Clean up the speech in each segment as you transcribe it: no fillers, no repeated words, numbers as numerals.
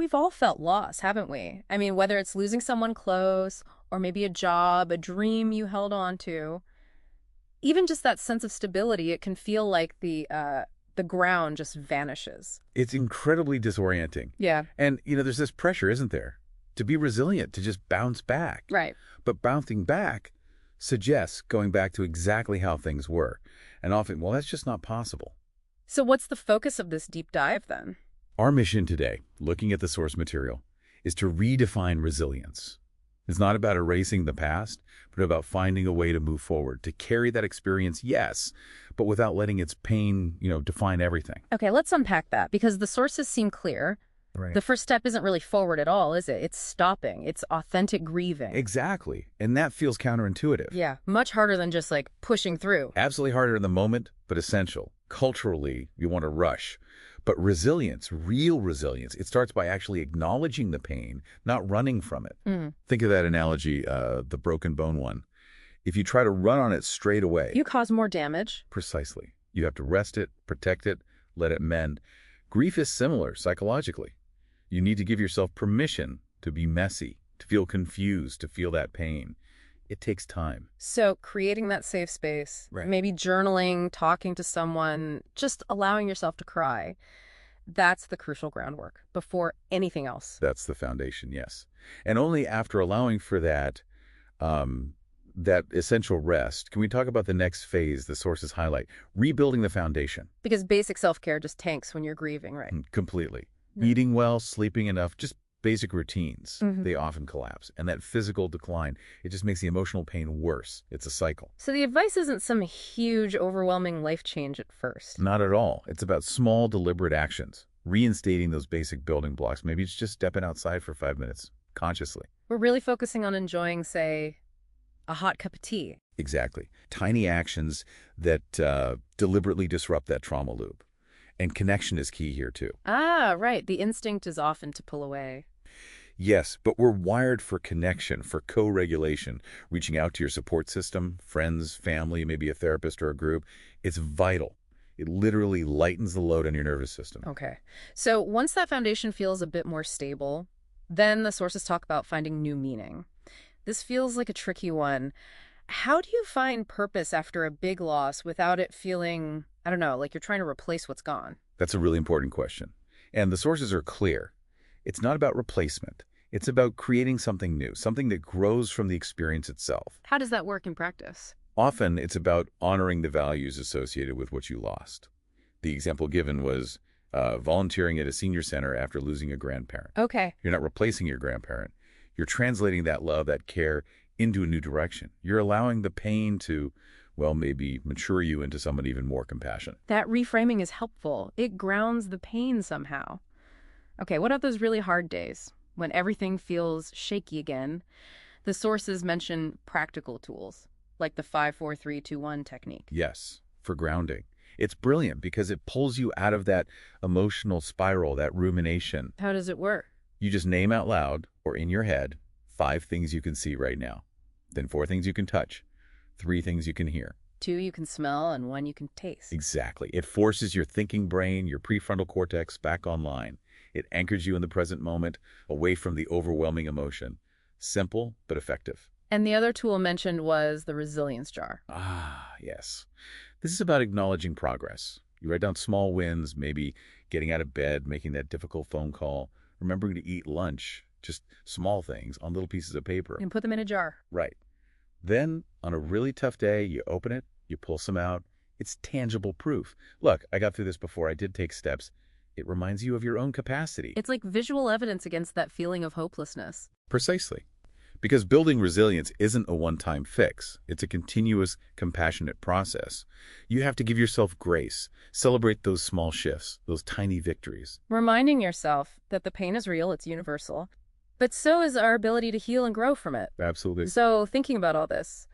we've all felt loss, haven't we? I mean, whether it's losing someone close or maybe a job, a dream you held on to, even just that sense of stability, it can feel like the ground just vanishes. It's incredibly disorienting. Yeah. And, there's this pressure, isn't there? To be resilient, to just bounce back. Right. But bouncing back suggests going back to exactly how things were. And often, well, that's just not possible. So what's the focus of this deep dive then? Our mission today, looking at the source material, is to redefine resilience. It's not about erasing the past, but about finding a way to move forward, to carry that experience, yes, but without letting its pain, define everything. Okay, let's unpack that, because the sources seem clear. Right. The first step isn't really forward at all, is it? It's stopping. It's authentic grieving. Exactly. And that feels counterintuitive. Yeah, much harder than just like pushing through. Absolutely harder in the moment, but essential. Culturally, you want to rush. But resilience, real resilience, it starts by actually acknowledging the pain, not running from it. Think of that analogy, the broken bone one. If you try to run on it straight away... You cause more damage. Precisely. You have to rest it, protect it, let it mend. Grief is similar psychologically. You need to give yourself permission to be messy, to feel confused, to feel that pain. It takes time. So creating that safe space, Right. maybe journaling, talking to someone, just allowing yourself to cry, that's the crucial groundwork before anything else. That's the foundation, yes. And only after allowing for that, that essential rest, can we talk about the next phase the sources highlight, rebuilding the foundation? Because basic self-care just tanks when you're grieving, right? Completely. Eating well, sleeping enough, just basic routines, Mhm. they often collapse. And that physical decline, it just makes the emotional pain worse. It's a cycle. So the advice isn't some huge, overwhelming life change at first. Not at all. It's about small, deliberate actions, reinstating those basic building blocks. Maybe it's just stepping outside for 5 minutes, consciously. We're really focusing on enjoying, say, a hot cup of tea. Exactly. Tiny actions that deliberately disrupt that trauma loop. And connection is key here, too. Ah, right. The instinct is often to pull away. Yes, but we're wired for connection, for co-regulation, reaching out to your support system, friends, family, maybe a therapist or a group. It's vital. It literally lightens the load on your nervous system. Okay. So once that foundation feels a bit more stable, then the sources talk about finding new meaning. This feels like a tricky one. How do you find purpose after a big loss without it feeling, I don't know, like you're trying to replace what's gone? That's a really important question. And the sources are clear. It's not about replacement. It's about creating something new, something that grows from the experience itself. How does that work in practice? Often, it's about honoring the values associated with what you lost. The example given was volunteering at a senior center after losing a grandparent. Okay. You're not replacing your grandparent. You're translating that love, that care, into a new direction. You're allowing the pain to, well, maybe mature you into someone even more compassionate. That reframing is helpful. It grounds the pain somehow. Okay, what about those really hard days when everything feels shaky again? The sources mention practical tools, like the 5-4-3-2-1 technique. Yes, for grounding. It's brilliant because it pulls you out of that emotional spiral, that rumination. How does it work? You just name out loud or in your head 5 things you can see right now, then 4 things you can touch, 3 things you can hear. 2 you can smell and 1 you can taste. Exactly. It forces your thinking brain, your prefrontal cortex back online. It anchors you in the present moment, away from the overwhelming emotion. Simple, but effective. And the other tool mentioned was the resilience jar. Ah, yes. This is about acknowledging progress. You write down small wins, maybe getting out of bed, making that difficult phone call, remembering to eat lunch, just small things on little pieces of paper. And put them in a jar. Right. Then, on a really tough day, you open it, you pull some out. It's tangible proof. Look, I got through this before. I did take steps. It reminds you of your own capacity. It's like visual evidence against that feeling of hopelessness. Precisely. Because building resilience isn't a one-time fix. It's a continuous, compassionate process. You have to give yourself grace. Celebrate those small shifts, those tiny victories. Reminding yourself that the pain is real, it's universal, but so is our ability to heal and grow from it. Absolutely. So thinking about all this,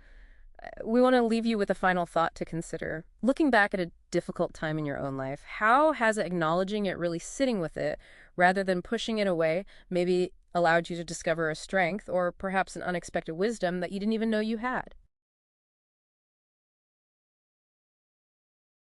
we want to leave you with a final thought to consider. Looking back at a difficult time in your own life, how has acknowledging it, really sitting with it, rather than pushing it away, maybe allowed you to discover a strength or perhaps an unexpected wisdom that you didn't even know you had?